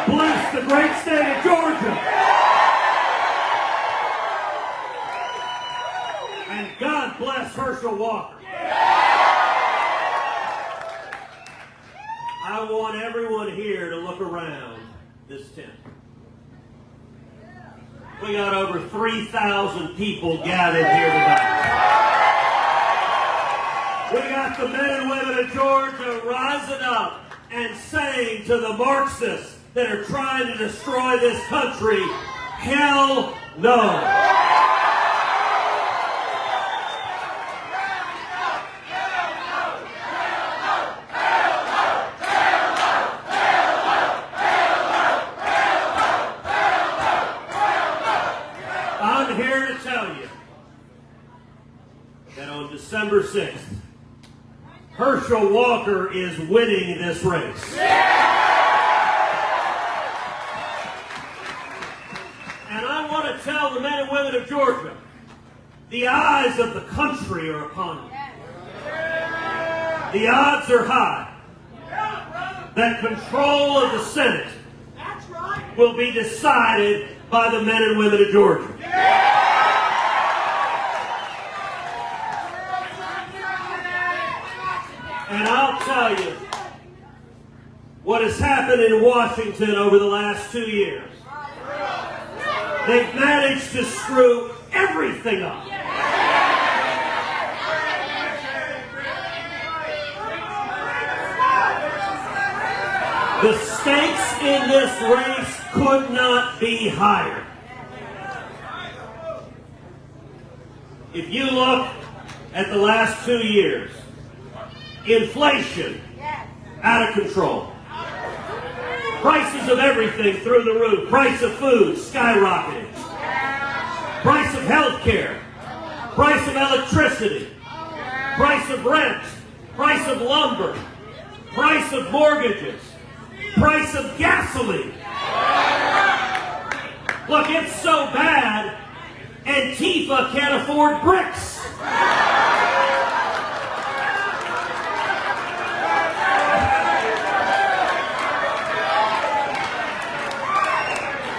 bless the great state of Georgia. And God bless Herschel Walker. I want everyone here to look around this tent. We got over 3,000 people gathered here tonight. We got the men and women of Georgia rising up and saying to the Marxists that are trying to destroy this country, hell no. I'm here to tell you that on December 6th, Herschel Walker is winning this race. And I want to tell the men and women of Georgia, the eyes of the country are upon you. The odds are high that control of the Senate will be decided by the men and women of Georgia. And I'll tell you what has happened in Washington over the last 2 years. They've managed to screw everything up. The stakes in this race could not be higher. If you look at the last 2 years, inflation out of control. Prices of everything through the roof. Price of food skyrocketing. Price of health care. Price of electricity. Price of rent. Price of lumber. Price of mortgages. Price of gasoline. Look, it's so bad, Antifa can't afford bricks.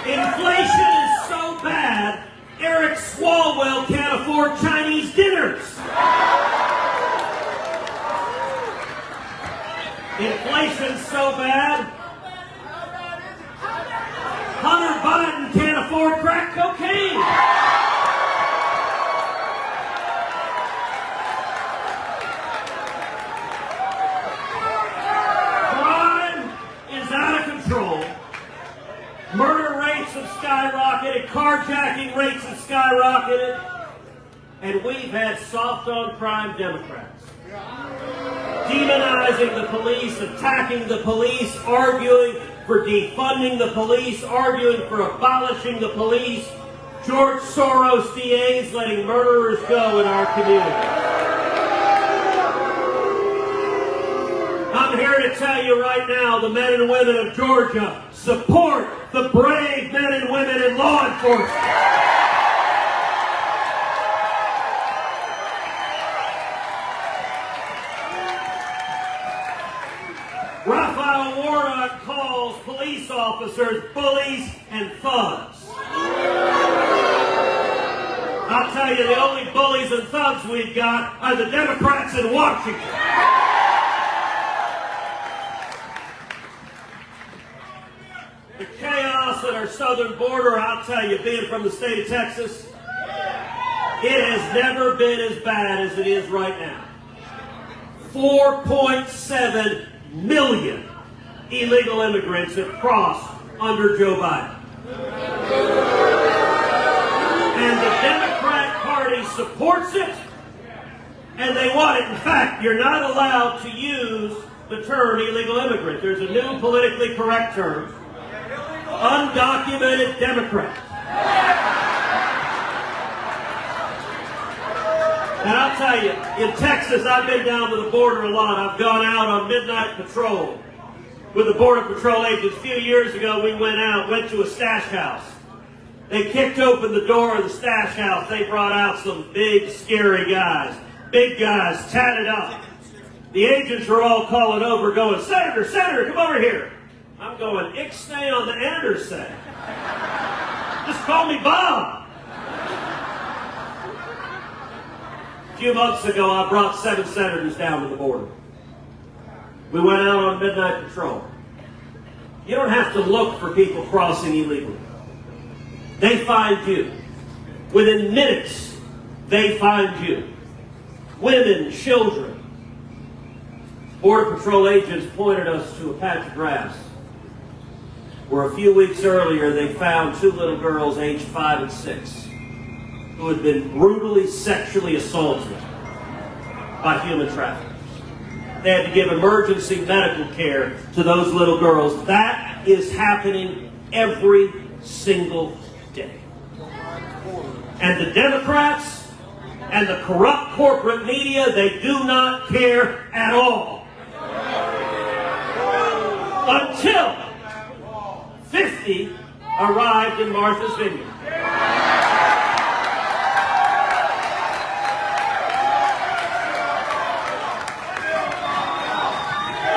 Inflation is so bad, Eric Swalwell can't afford Chinese dinners. Inflation's so bad, Hunter Biden can't afford crack cocaine. Crime is out of control. Murder rates have skyrocketed. Carjacking rates have skyrocketed. And we've had soft on crime Democrats demonizing the police, attacking the police, arguing for defunding the police, arguing for abolishing the police. George Soros DAs letting murderers go in our community. I'm here to tell you right now, the men and women of Georgia support the brave men and women in law enforcement. Raphael Warnock calls police officers bullies and thugs. I'll tell you, the only bullies and thugs we've got are the Democrats in Washington. The chaos at our southern border, I'll tell you, being from the state of Texas, it has never been as bad as it is right now. 4.7 million illegal immigrants have crossed under Joe Biden. And the Democrat Party supports it, and they want it. In fact, you're not allowed to use the term illegal immigrant. There's a new politically correct term, undocumented Democrat. And I'll tell you, in Texas, I've been down to the border a lot. I've gone out on midnight patrol with the Border Patrol agents. A few years ago, we went to a stash house. They kicked open the door of the stash house. They brought out some big, scary guys. Big guys, tatted up. The agents were all calling over, going, Senator, Senator, come over here. I'm going, ixnay on the Anderson. Just call me Bob. A few months ago, I brought 7 senators down to the border. We went out on midnight patrol. You don't have to look for people crossing illegally. They find you. Within minutes, they find you. Women, children. Border Patrol agents pointed us to a patch of grass where a few weeks earlier they found 2 little girls aged 5 and 6 who had been brutally sexually assaulted by human traffickers. They had to give emergency medical care to those little girls. That is happening every single day. And the Democrats and the corrupt corporate media, they do not care at all. Until 50 arrived in Martha's Vineyard.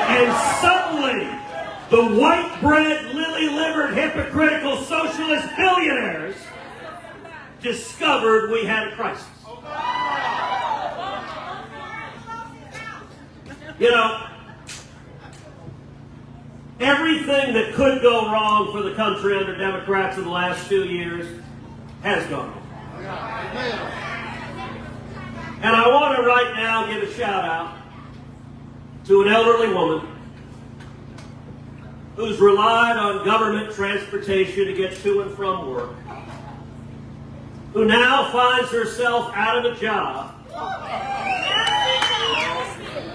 And suddenly, the white-bread, lily-livered, hypocritical socialist billionaires discovered we had a crisis. You know, everything that could go wrong for the country under Democrats in the last 2 years has gone wrong. And I want to right now give a shout out to an elderly woman who's relied on government transportation to get to and from work, who now finds herself out of a job.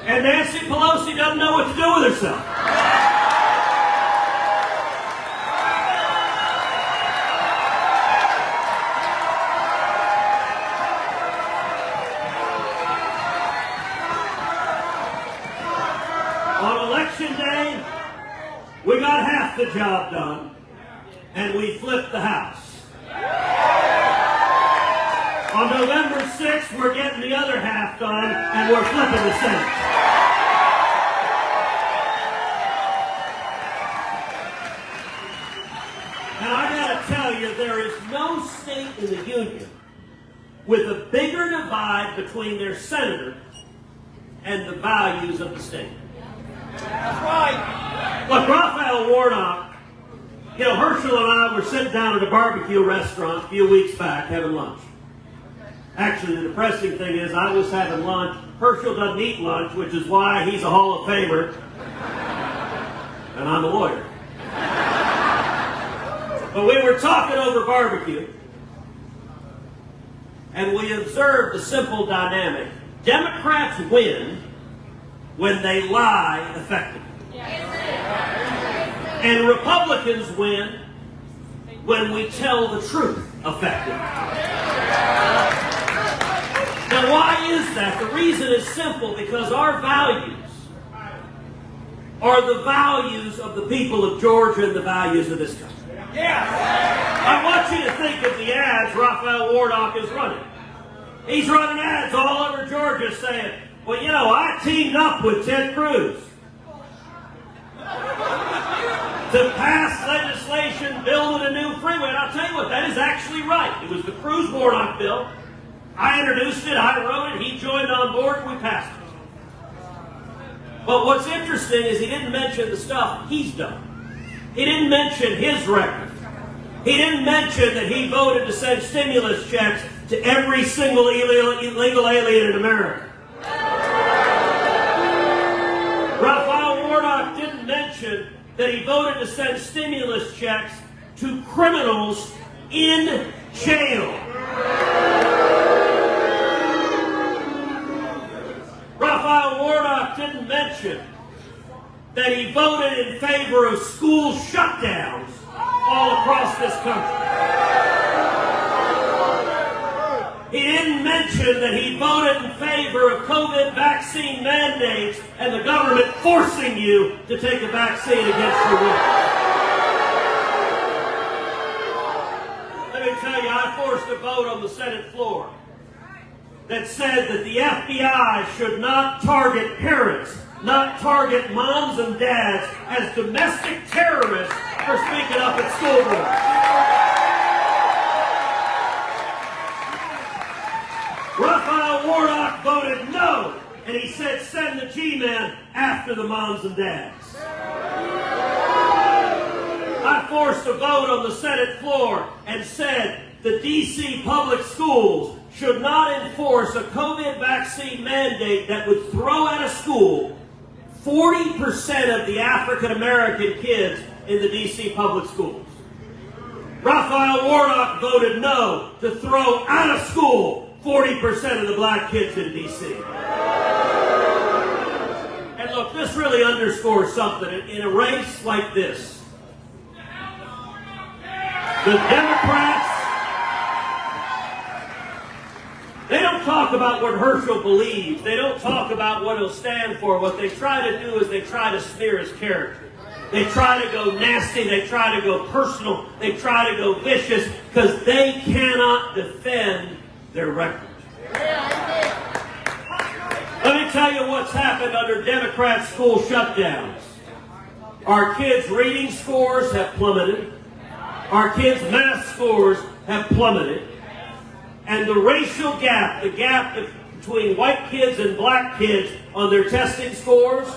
And Nancy Pelosi doesn't know what to do with herself. On election day, we got half the job done, and we flipped the House. On November 6th, we're getting the other half done, and we're flipping the Senate. And I gotta tell you, there is no state in the Union with a bigger divide between their senator and the values of the state. That's right. Look, Raphael Warnock, you know, Herschel and I were sitting down at a barbecue restaurant a few weeks back having lunch. Actually, the depressing thing is I was having lunch. Herschel doesn't eat lunch, which is why he's a Hall of Famer. And I'm a lawyer. But we were talking over barbecue. And we observed a simple dynamic. Democrats win when they lie effectively. And Republicans win when we tell the truth effectively. Now, why is that? The reason is simple, because our values are the values of the people of Georgia and the values of this country. Yes. I want you to think of the ads Raphael Warnock is running. He's running ads all over Georgia saying, well, you know, I teamed up with Ted Cruz to pass legislation building a new freeway. And I'll tell you what, that is actually right. It was the Cruz-Warnock bill. I introduced it, I wrote it, he joined on board, and we passed it. But what's interesting is he didn't mention the stuff he's done. He didn't mention his record. He didn't mention that he voted to send stimulus checks to every single illegal alien in America. Raphael Warnock didn't mention that he voted to send stimulus checks to criminals in jail. Raphael Warnock didn't mention that he voted in favor of school shutdowns all across this country. He didn't mention that he voted in favor of COVID vaccine mandates and the government forcing you to take a vaccine against your will. Let me tell you, I forced a vote on the Senate floor that said that the FBI should not target parents, not target moms and dads as domestic terrorists for speaking up at school board. Raphael Warnock voted no, and he said send the G-men after the moms and dads. I forced a vote on the Senate floor and said the D.C. public schools should not enforce a COVID vaccine mandate that would throw out of school 40% of the African American kids in the D.C. public schools. Raphael Warnock voted no to throw out of school 40% of the black kids in D.C. And look, this really underscores something. In a race like this, the Democrats, they don't talk about what Herschel believes. They don't talk about what he'll stand for. What they try to do is they try to smear his character. They try to go nasty. They try to go personal. They try to go vicious because they cannot defend their record. Let me tell you what's happened under Democrat school shutdowns. Our kids' reading scores have plummeted. Our kids' math scores have plummeted. And the racial gap, the gap between white kids and black kids on their testing scores,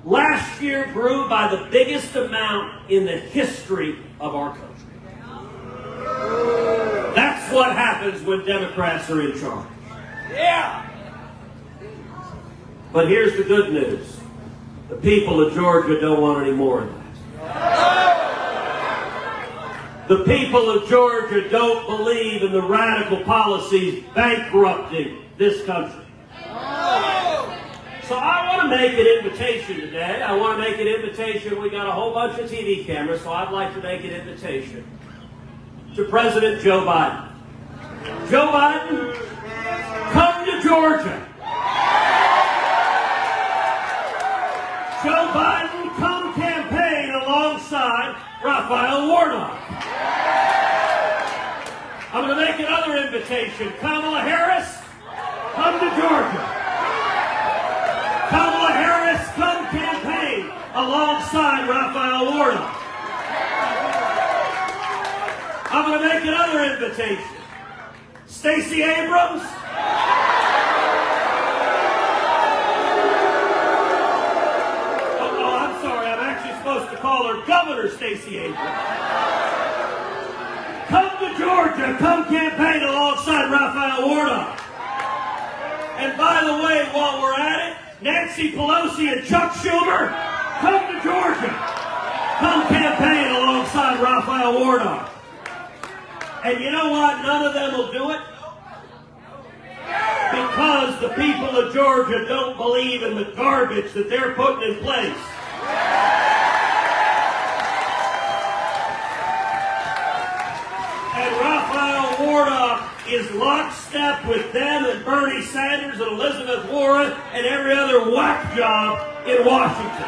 last year grew by the biggest amount in the history of our country. That's what happens when Democrats are in charge. Yeah! But here's the good news. The people of Georgia don't want any more of that. The people of Georgia don't believe in the radical policies bankrupting this country. So I want to make an invitation today. I want to make an invitation. We got a whole bunch of TV cameras, so I'd like to make an invitation to President Joe Biden. Joe Biden, come to Georgia. Joe Biden, come campaign alongside Raphael Warnock. I'm going to make another invitation. Kamala Harris, come to Georgia. Kamala Harris, come campaign alongside Raphael Warnock. I'm going to make another invitation. Stacey Abrams. Oh, I'm sorry. I'm actually supposed to call her Governor Stacey Abrams. Come to Georgia. Come campaign alongside Raphael Warnock. And by the way, while we're at it, Nancy Pelosi and Chuck Schumer, come to Georgia. Come campaign alongside Raphael Warnock. And you know what? None of them will do it. Because the people of Georgia don't believe in the garbage that they're putting in place. And Raphael Warnock is lockstep with them and Bernie Sanders and Elizabeth Warren and every other whack job in Washington.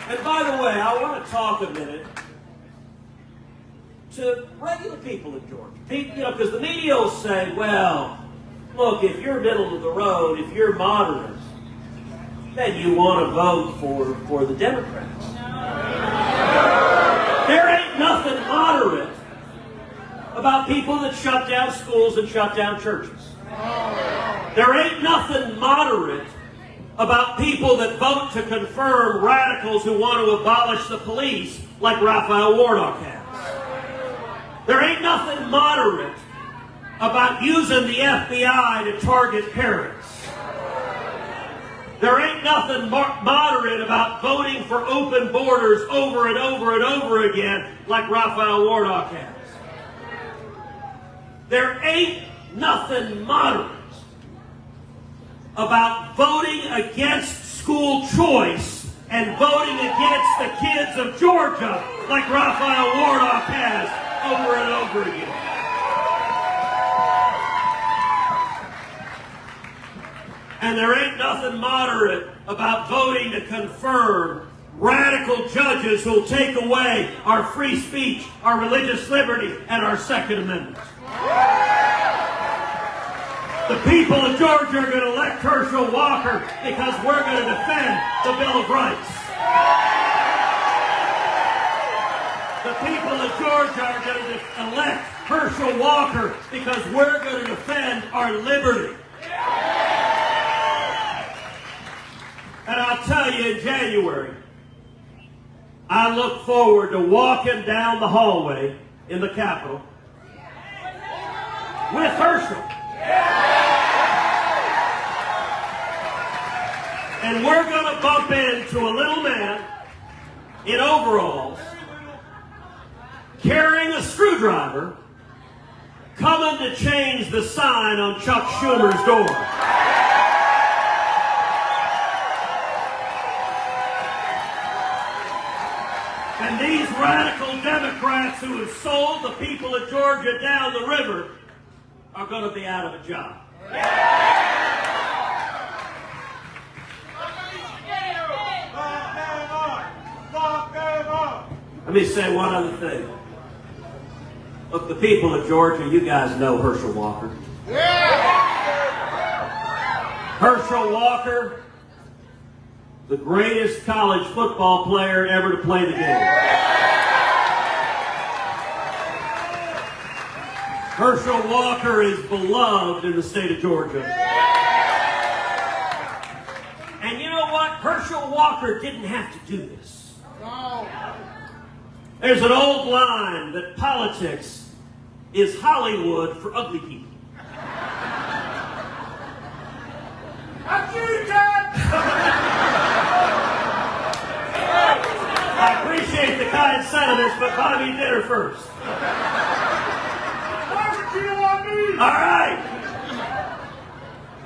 And by the way, I want to talk a minute to regular people in Georgia. People, because the media will say, well, look, if you're middle of the road, if you're moderate, then you want to vote for the Democrats. There ain't nothing moderate about people that shut down schools and shut down churches. There ain't nothing moderate about people that vote to confirm radicals who want to abolish the police like Raphael Warnock has. There ain't nothing moderate about using the FBI to target parents. There ain't nothing moderate about voting for open borders over and over and over again like Raphael Warnock has. There ain't nothing moderate about voting against school choice and voting against the kids of Georgia like Raphael Warnock has over and over again. And there ain't nothing moderate about voting to confirm radical judges who will take away our free speech, our religious liberty, and our Second Amendment. The people of Georgia are going to elect Herschel Walker because we're going to defend the Bill of Rights. The people of Georgia are going to elect Herschel Walker because we're going to defend our liberty. And I'll tell you, in January, I look forward to walking down the hallway in the Capitol with Herschel. And we're going to bump into a little man in overalls carrying a screwdriver coming to change the sign on Chuck Schumer's door. And these radical Democrats who have sold the people of Georgia down the river are going to be out of a job. Let me say one other thing. Look, the people of Georgia, you guys know Herschel Walker. Herschel Walker, the greatest college football player ever to play the game. Herschel Walker is beloved in the state of Georgia. And you know what? Herschel Walker didn't have to do this. There's an old line that politics is Hollywood for ugly people. I appreciate the kind sentiments, but buy me dinner first. All right.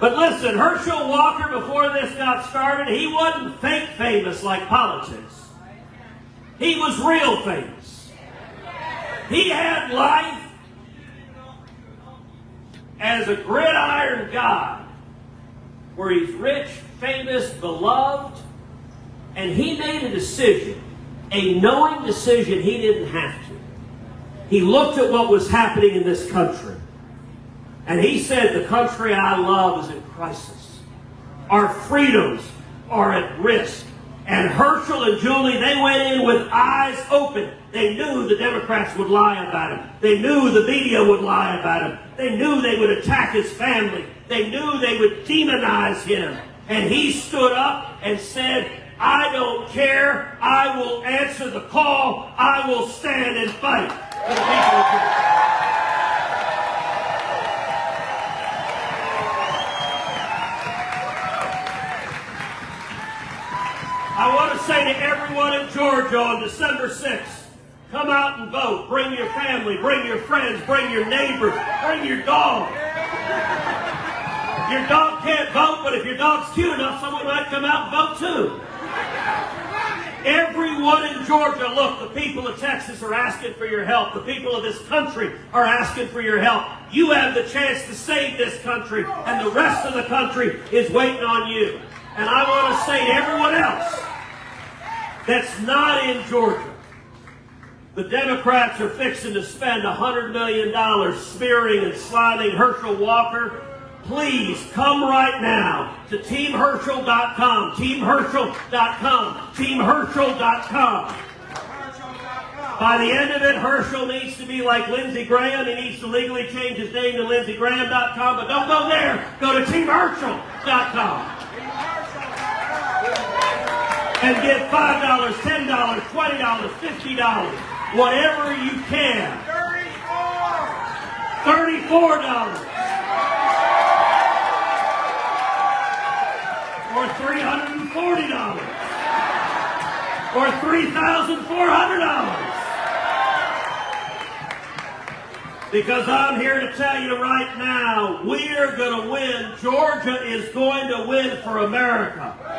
But listen, Herschel Walker, before this got started, he wasn't fake famous like politics. He was real famous. He had life as a gridiron god, where he's rich, famous, beloved, and he made a decision, a knowing decision he didn't have to. He looked at what was happening in this country, and he said, the country I love is in crisis. Our freedoms are at risk. And Herschel and Julie, they went in with eyes open. They knew the Democrats would lie about him. They knew the media would lie about him. They knew they would attack his family. They knew they would demonize him. And he stood up and said, I don't care. I will answer the call. I will stand and fight for the people of Georgia. I want to say to everyone in Georgia on December 6th, come out and vote. Bring your family, bring your friends, bring your neighbors, bring your dog. Your dog can't vote, but if your dog's cute enough, someone might come out and vote too. Everyone in Georgia, look, the people of Texas are asking for your help. The people of this country are asking for your help. You have the chance to save this country, and the rest of the country is waiting on you. And I want to say to everyone else that's not in Georgia, the Democrats are fixing to spend $100 million smearing and sliming Herschel Walker. Please come right now to TeamHerschel.com, TeamHerschel.com, TeamHerschel.com. By the end of it, Herschel needs to be like Lindsey Graham. He needs to legally change his name to LindseyGraham.com, but don't go there. Go to TeamHerschel.com. And give $5, $10, $20, $50, whatever you can. $34. Or $340. Or $3,400. Because I'm here to tell you right now, we're going to win. Georgia is going to win for America.